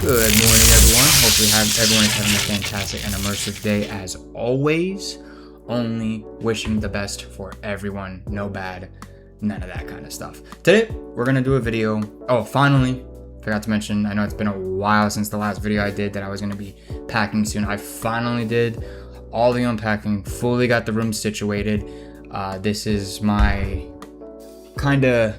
Good morning, everyone. Hopefully everyone is having a fantastic and immersive day as always. Only wishing the best for everyone. No bad, none of that kind of stuff. Today, we're going to do a video. Oh, finally, forgot to mention, I know it's been a while since the last video I did that I was going to be packing soon. I finally did all the unpacking, fully got the room situated. This is my kind of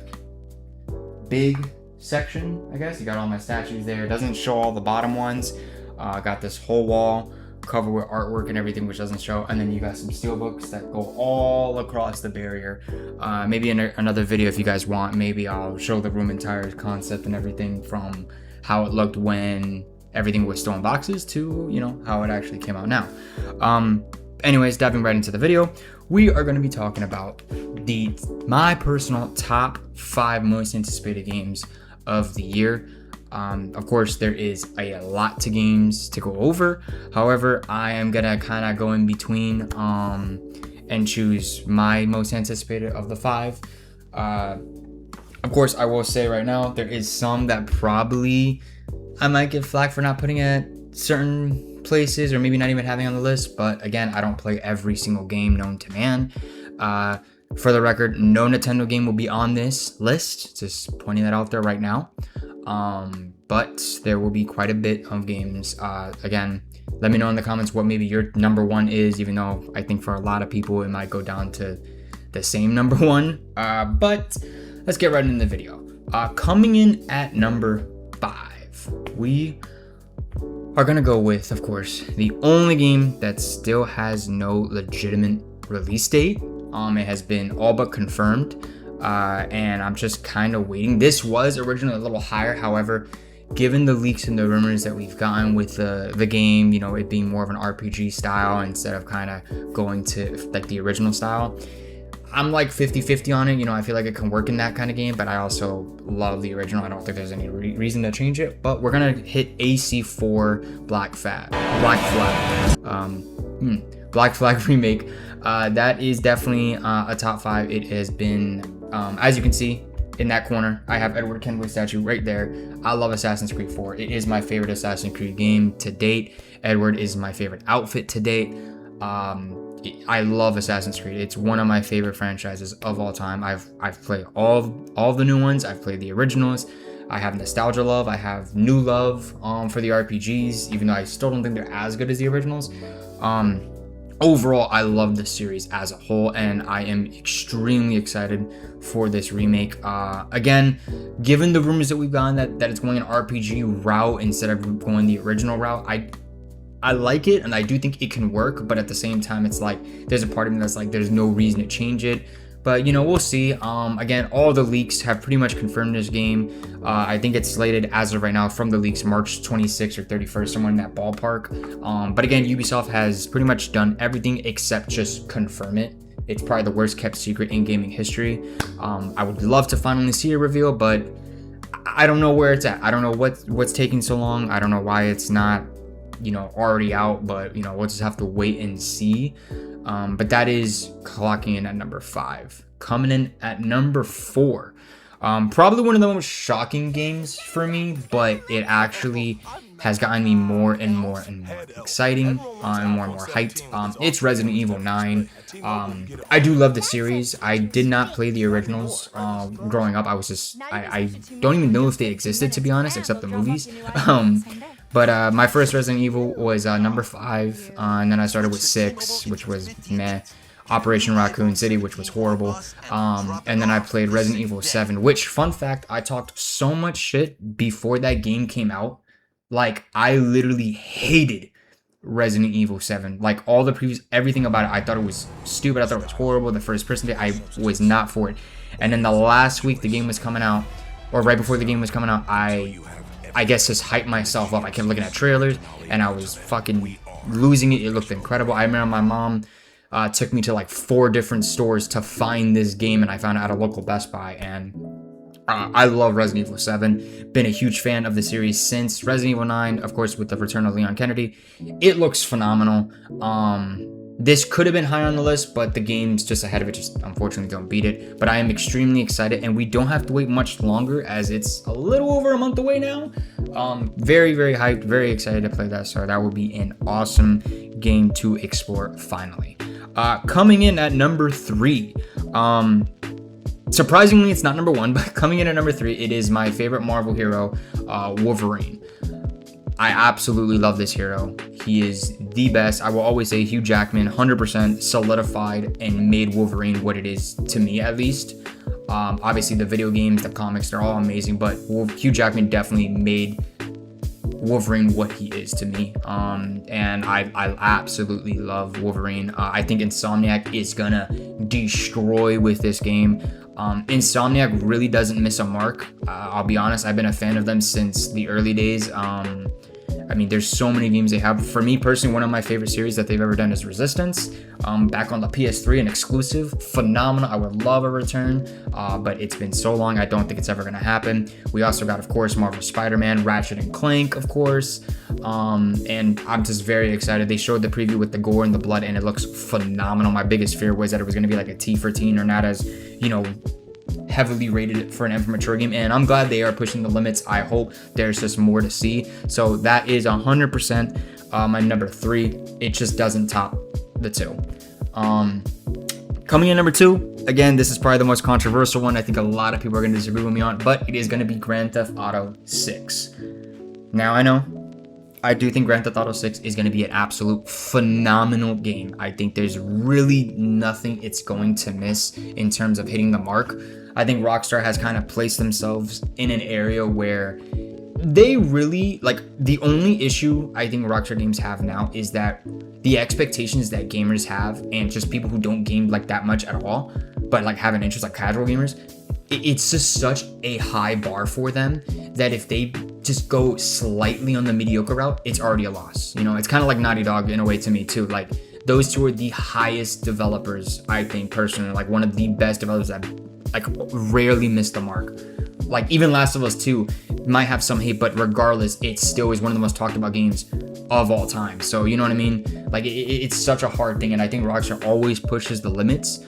big section, I guess. You got all my statues there. It doesn't show all the bottom ones. Got this whole wall covered with artwork and everything, which doesn't show. And then you got some steel books that go all across the barrier. Maybe in another video, if you guys want, maybe I'll show the room entire concept and everything from how it looked when everything was still in boxes to, you know, how it actually came out now. Anyways, diving right into the video, we are going to be talking about my personal top 5 most anticipated games of the year. Of course, there is a lot to games to go over. However, I am gonna kind of go in between and choose my most anticipated of the 5. Of course, I will say right now, there is some that probably I might get flack for not putting at certain places or maybe not even having on the list. But again, I don't play every single game known to man. For the record, no Nintendo game will be on this list. Just pointing that out there right now. But there will be quite a bit of games. Again, let me know in the comments what maybe your number 1 is, even though I think for a lot of people it might go down to the same number 1. But let's get right into the video. Coming in at number 5, we are gonna go with, of course, the only game that still has no legitimate release date. It has been all but confirmed, and I'm just kind of waiting. This was originally a little higher, however, given the leaks and the rumors that we've gotten with the game, you know, it being more of an RPG style instead of kind of going to like the original style, I'm like 50-50 on it. You know, I feel like it can work in that kind of game, but I also love the original. I don't think there's any reason to change it, but we're gonna hit AC4 Black Flag remake. That is definitely a top 5. It has been, as you can see in that corner, I have Edward Kenway statue right there. I love Assassin's Creed 4. It is my favorite Assassin's Creed game to date. Edward is my favorite outfit to date. I love Assassin's Creed. It's one of my favorite franchises of all time. I've played all the new ones. I've played the originals. I have nostalgia love. I have new love for the RPGs, even though I still don't think they're as good as the originals. Overall, I love the series as a whole, and I am extremely excited for this remake. Again, given the rumors that we've gotten that it's going an RPG route instead of going the original route, I like it, and I do think it can work, but at the same time, it's like there's a part of me that's like there's no reason to change it. But, you know, we'll see. Again, all the leaks have pretty much confirmed this game. I think it's slated as of right now from the leaks March 26th or 31st, somewhere in that ballpark. But again, Ubisoft has pretty much done everything except just confirm it. It's probably the worst kept secret in gaming history. I would love to finally see a reveal, but I don't know where it's at. I don't know what's taking so long. I don't know why it's not, you know, already out, but, you know, we'll just have to wait and see. But that is clocking in at number 5. Coming in at number 4, probably one of the most shocking games for me, but it actually has gotten me more and more and more exciting and more hyped. It's Resident Evil 9. I do love the series. I did not play the originals growing up. I don't even know if they existed, to be honest, except the movies. But my first Resident Evil was number 5, and then I started with 6, which was meh. Operation Raccoon City, which was horrible. And then I played Resident Evil 7, which, fun fact, I talked so much shit before that game came out. Like, I literally hated Resident Evil 7. Like, all the previews, everything about it, I thought it was stupid. I thought it was horrible. The first person bit, I was not for it. And then the last week the game was coming out, or right before the game was coming out, I guess just hyped myself up. I kept looking at trailers, and I was fucking losing it. It looked incredible. I remember my mom took me to like 4 different stores to find this game, and I found it at a local Best Buy, and I love Resident Evil 7. Been a huge fan of the series since Resident Evil 9, of course, with the return of Leon Kennedy. It looks phenomenal. This could have been higher on the list, but the games just ahead of it just unfortunately don't beat it. But I am extremely excited, and we don't have to wait much longer as it's a little over a month away now. Very, very hyped, very excited to play that. So that will be an awesome game to explore finally. Coming in at number 3. Surprisingly, it's not number 1, but coming in at number 3, it is my favorite Marvel hero, Wolverine. I absolutely love this hero. He is the best. I will always say Hugh Jackman 100% solidified and made Wolverine what it is, to me at least. Obviously, the video games, the comics, they're all amazing, but Hugh Jackman definitely made Wolverine what he is to me. And I absolutely love Wolverine. I think Insomniac is gonna destroy with this game. Insomniac really doesn't miss a mark. I'll be honest, I've been a fan of them since the early days. I mean, there's so many games they have. For me personally, one of my favorite series that they've ever done is Resistance. Back on the PS3, an exclusive, phenomenal. I would love a return, but it's been so long, I don't think it's ever going to happen. We also got, of course, Marvel Spider-Man, Ratchet and Clank, of course, and I'm just very excited. They showed the preview with the gore and the blood, and it looks phenomenal. My biggest fear was that it was going to be like a T for teen or not as, heavily rated for an M for mature game, and I'm glad they are pushing the limits. I hope there's just more to see. So that is 100% my number 3. It just doesn't top the 2. Coming in number 2, again, this is probably the most controversial one. I think a lot of people are going to disagree with me on, but it is going to be Grand Theft Auto 6. Now, I do think Grand Theft Auto 6 is going to be an absolute phenomenal game. I think there's really nothing it's going to miss in terms of hitting the mark. I think Rockstar has kind of placed themselves in an area where they really, the only issue I think Rockstar games have now is that the expectations that gamers have, and just people who don't game that much at all, but have an interest, casual gamers, it's just such a high bar for them that if they just go slightly on the mediocre route, it's already a loss. It's kind of like Naughty Dog in a way to me too. Those two are the highest developers, I think personally, one of the best developers that rarely miss the mark. Even Last of Us 2 might have some hate, but regardless, it still is one of the most talked about games of all time. So you know what I mean? It's such a hard thing, and I think Rockstar always pushes the limits,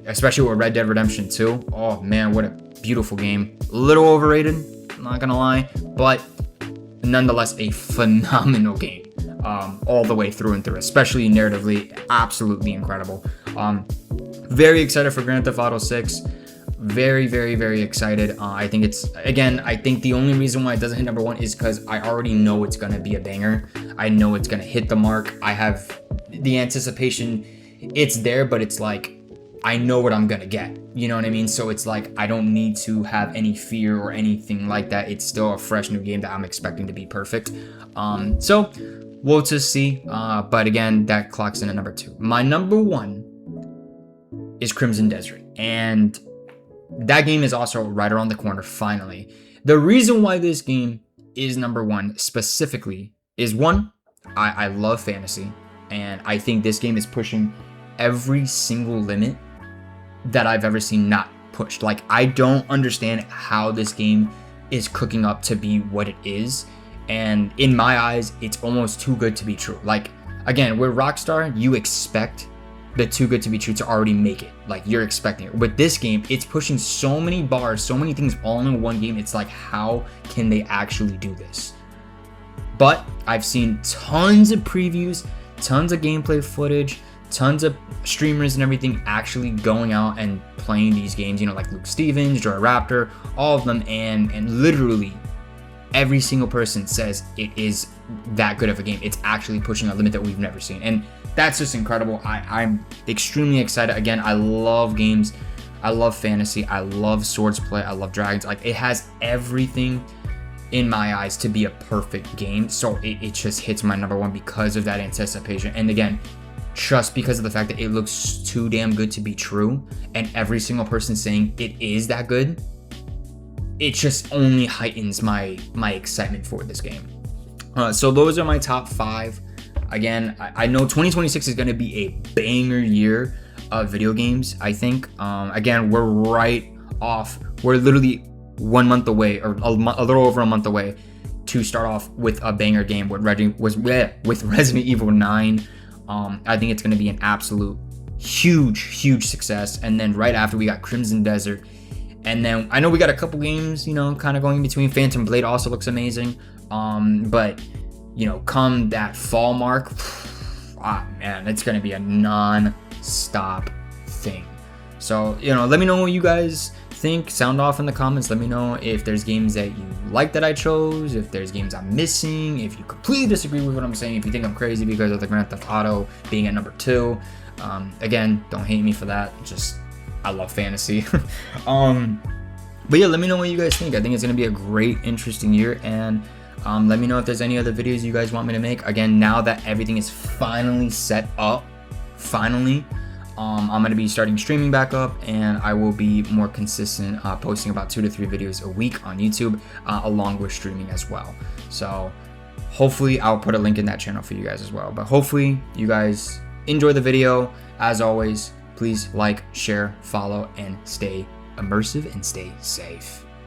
especially with Red Dead Redemption 2. Oh man, what a beautiful game. A little overrated, not gonna lie, but nonetheless a phenomenal game. All the way through and through, especially narratively, absolutely incredible. Very excited for Grand Theft Auto 6. Very, very, very excited. I think the only reason why it doesn't hit number 1 is because I already know it's gonna be a banger. I know it's gonna hit the mark. I have the anticipation. It's there, but it's I know what I'm gonna get. You know what I mean? So it's I don't need to have any fear or anything like that. It's still a fresh new game that I'm expecting to be perfect. So we'll just see. But again, that clocks in at number 2. My number 1 is Crimson Desert, and that game is also right around the corner finally. The reason why this game is number 1 specifically is, 1, I love fantasy, and I think this game is pushing every single limit that I've ever seen not pushed. I don't understand how this game is cooking up to be what it is, and in my eyes, it's almost too good to be true. Again, with Rockstar, you expect the too good to be true to already make it. You're expecting it. With this game, it's pushing so many bars, so many things all in one game. It's how can they actually do this? But I've seen tons of previews, tons of gameplay footage, tons of streamers and everything actually going out and playing these games, like Luke Stevens, Joy Raptor, all of them, and literally every single person says it is that good of a game. It's actually pushing a limit that we've never seen, and that's just incredible. I'm extremely excited. Again, I love games. I love fantasy. I love swords play. I love dragons. It has everything in my eyes to be a perfect game. So it just hits my number 1 because of that anticipation. And again, just because of the fact that it looks too damn good to be true, and every single person saying it is that good, it just only heightens my excitement for this game. So those are my top 5. Again, I know 2026 is going to be a banger year of video games, I think. Again, we're right off. We're literally 1 month away, or a little over a month away, to start off with a banger game with Resident Evil 9. I think it's going to be an absolute huge success. And then right after, we got Crimson Desert. And then I know we got a couple games, you know, kind of going in between. Phantom Blade also looks amazing. But, you know, come that fall mark, man, it's going to be a non-stop thing. So, you know, let me know what you guys think. Sound off in the comments. Let me know if there's games that you like that I chose, if there's games I'm missing, if you completely disagree with what I'm saying, if you think I'm crazy because of the Grand Theft Auto being at number 2. Again, don't hate me for that. Just, I love fantasy. But yeah, let me know what you guys think. I think it's going to be a great, interesting year. And let me know if there's any other videos you guys want me to make. Again, now that everything is finally set up, I'm going to be starting streaming back up, and I will be more consistent, posting about 2 to 3 videos a week on YouTube, along with streaming as well. So hopefully I'll put a link in that channel for you guys as well. But hopefully you guys enjoy the video. As always, please like, share, follow, and stay immersive and stay safe.